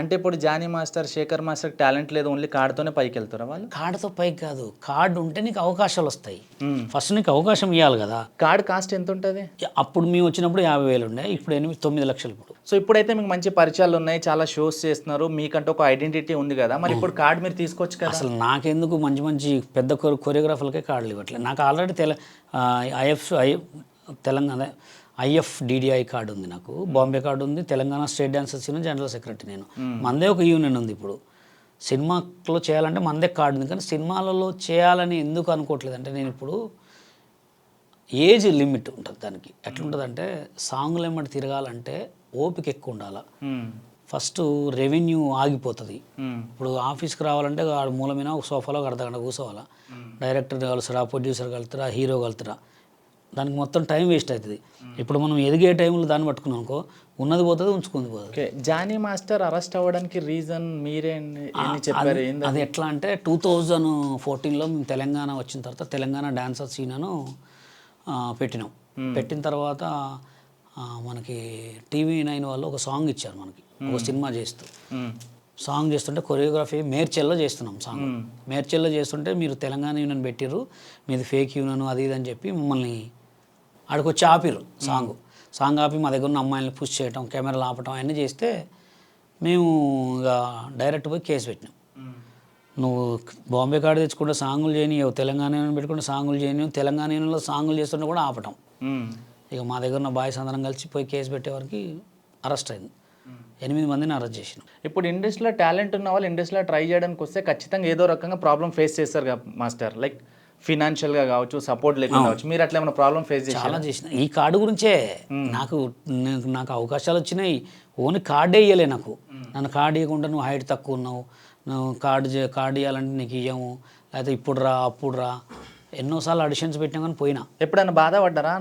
అంటే ఇప్పుడు Jani master, Shekhar master talent లేదు. ఓన్లీ కార్డ్‌తోనే పైకెళ్తారా వాళ్ళు? కార్డుతో పైకి కాదు, కార్డు ఉంటే నీకు అవకాశాలు వస్తాయి. హ్మ్. ఫస్ట్ నీకు అవకాశం ఇవ్వాలి కదా. కార్డ్ కాస్ట్ ఎంతుంటది? అప్పుడు మేము వచ్చినప్పుడు 50,000 ఉండే, ఇప్పుడు 9 లక్షలు ఇప్పుడు. సో ఇప్పుడైతే మీకు మంచి పరిచయాలు ఉన్నాయి. చాలా షోస్ చేస్తున్నారు. మీకంటూ ఒక ఐడెంటిటీ ఉంది కదా. మరి ఇప్పుడు కార్డ్ మీరు తీసుకోవచ్చు కదా. అసలు నాకెందుకు మంచి మంచి పెద్ద కొరియోగ్రాఫర్లకే కార్డులు ఇవ్వట్లేదు. నాకు ఆల్రెడీ తెలంగాణ IFDDI కార్డు ఉంది, నాకు బాంబే కార్డు ఉంది, Telangana state dancers union general secretary నేను. మందే ఒక యూనియన్ ఉంది. ఇప్పుడు సినిమాలో చేయాలంటే మందే కార్డు ఉంది, కానీ సినిమాలలో చేయాలని ఎందుకు అనుకోవట్లేదు అంటే, నేను ఇప్పుడు ఏజ్ లిమిట్ ఉంటుంది దానికి. ఎట్లుంటుందంటే సాంగ్లు ఏమంటే తిరగాలంటే ఓపిక ఎక్కువ ఉండాలి. ఫస్ట్ రెవెన్యూ ఆగిపోతుంది. ఇప్పుడు ఆఫీస్కి రావాలంటే వాడు మూలమైన ఒక సోఫాలో ఒక అర్ధగంట కూర్చోవాలా. డైరెక్టర్ కలుస్తారా, ప్రొడ్యూసర్ కలుస్తారా, హీరో కలుస్తారా, దానికి మొత్తం టైం వేస్ట్ అవుతుంది. ఇప్పుడు మనం ఎదిగే టైంలో దాన్ని పట్టుకున్నాం అనుకో, ఉన్నది పోతుంది, ఉంచుకుంది పోతుంది. జానీ మాస్టర్ అరెస్ట్ అవ్వడానికి రీజన్ మీరే ఎన్ని చెప్పారు? అది ఎట్లా అంటే 2014లో మేము తెలంగాణ వచ్చిన తర్వాత తెలంగాణ డాన్సర్స్ యూనియన్ పెట్టినాం. పెట్టిన తర్వాత మనకి TV9 వాళ్ళు ఒక సాంగ్ ఇచ్చారు మనకి, ఒక సినిమా చేస్తూ. సాంగ్ చేస్తుంటే కొరియోగ్రఫీ మేడ్చల్లో చేస్తున్నాం. సాంగ్ మేడ్చల్లో చేస్తుంటే మీరు తెలంగాణ యూనియన్ పెట్టిర్రు, మీది ఫేక్ యూనియన్ అది ఇది అని చెప్పి మమ్మల్ని ఆడికొచ్చి ఆపిర్రు. సాంగ్ ఆపి మా దగ్గర ఉన్న అమ్మాయిని పుష్ చేయటం, కెమెరాలు ఆపటం అవన్నీ చేస్తే మేము ఇక డైరెక్ట్ పోయి కేసు పెట్టినాం. నువ్వు బాంబే కార్డు తెచ్చుకుంటే సాంగులు చేయని, తెలంగాణ యూనియన్ పెట్టుకుంటే సాంగులు చేయని, తెలంగాణ యూనియన్లో సాంగులు చేస్తుంటే కూడా ఆపటం. ఇక మా దగ్గర ఉన్న బాయ్స్ అందరం కలిసి పోయి కేసు పెట్టేవారికి అరెస్ట్ అయింది. 8 మందిని అరెస్ట్ చేసినాం. ఇప్పుడు ఇండస్ట్రీలో టాలెంట్ ఉన్న వాళ్ళు ఇండస్ట్రీలో ట్రై చేయడానికి వస్తే ఖచ్చితంగా ఏదో రకంగా ప్రాబ్లం ఫేస్ చేస్తారు కదా మాస్టర్. లైక్ ఫినాన్షియల్గా కావచ్చు, సపోర్ట్ లేకుండా కావచ్చు. మీరు అట్లా ఏమైనా ప్రాబ్లం ఫేస్ చేసి? చాలా చేసిన. ఈ కార్డు గురించే నాకు అవకాశాలు వచ్చినాయి. ఓన్లీ కార్డే ఇవ్వలే నాకు. నన్ను కార్డు ఇవ్వకుండా నువ్వు హైట్ తక్కువ ఉన్నావు, నువ్వు కార్డు ఇవ్వాలంటే నీకు ఇవ్వము, లేకపోతే ఇప్పుడు రా అప్పుడు రా, ఎన్నోసార్లు ఆడిషన్స్ పెట్టినా కానీ పోయినా. ఎప్పుడైనా బాధపడ్డారా?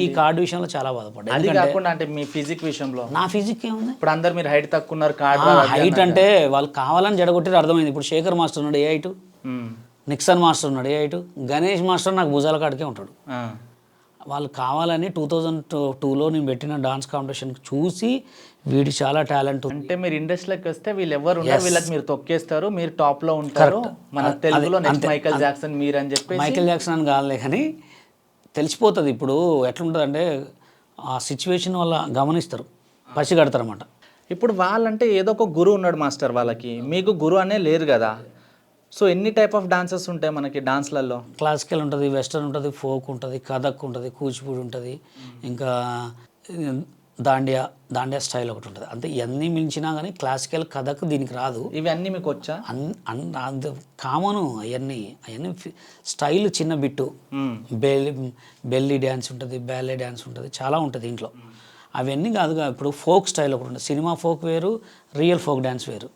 ఈ కార్డు విషయంలో చాలా బాధపడ్డా. అది కాకుండా అంటే మీ ఫిజిక్ విషయంలో? నా ఫిజిక్ ఏముంది, ఇప్పుడు అందరు మీరు హైట్ తక్కువ ఉన్నారు, కార్డు హైట్ అంటే వాళ్ళు కావాలని జడగొట్టారు, అర్థమైంది. ఇప్పుడు శేఖర్ మాస్టర్ ఉన్నాడు ఏ హైటు, నిక్సన్ మాస్టర్ ఉన్నాడు ఏ హైటు, గణేష్ మాస్టర్ నాకు భుజాల కాడికే ఉంటాడు. వాళ్ళు కావాలని 2002లో నేను పెట్టిన డాన్స్ కాంపిటీషన్కి చూసి వీడి చాలా టాలెంట్. అంటే మీరు ఇండస్ట్రీలోకి వస్తే వీళ్ళు ఎవరు ఉన్నారు, వీళ్ళకి మీరు తొక్కేస్తారు, మీరు టాప్లో ఉంటారు. మన తెలుగులో నెక్స్ట్ మైకేల్ జాక్సన్ మీరు అని చెప్పి. మైకేల్ జాక్సన్ అని కాదులే, కానీ తెలిసిపోతుంది. ఇప్పుడు ఎట్లుంటుందంటే ఆ సిచ్యువేషన్ వల్ల గమనిస్తారు, పసిగడతారు అన్నమాట. ఇప్పుడు వాళ్ళంటే ఏదో ఒక గురువు ఉన్నాడు మాస్టర్ వాళ్ళకి, మీకు గురువు అనే లేరు కదా. సో ఎన్ని టైప్ ఆఫ్ డాన్సెస్ ఉంటాయి మనకి డాన్స్లలో? క్లాసికల్ ఉంటుంది, వెస్టర్న్ ఉంటుంది, ఫోక్ ఉంటుంది, కథక్ ఉంటుంది, కూచిపూడి ఉంటుంది, ఇంకా దాండియా స్టైల్ ఒకటి ఉంటుంది. అంతే. ఇవన్నీ మించినా కానీ క్లాసికల్ కథక్ దీనికి రాదు. ఇవన్నీ మీకు వచ్చా? కామను అవన్నీ స్టైల్ చిన్న బిట్టు. బెల్లీ డ్యాన్స్ ఉంటుంది, బ్యాలే డ్యాన్స్ ఉంటుంది, చాలా ఉంటుంది ఇంట్లో. అవన్నీ కాదుగా. ఇప్పుడు ఫోక్ స్టైల్ ఒకటి ఉంటుంది. సినిమా ఫోక్ వేరు, రియల్ ఫోక్ డ్యాన్స్ వేరు.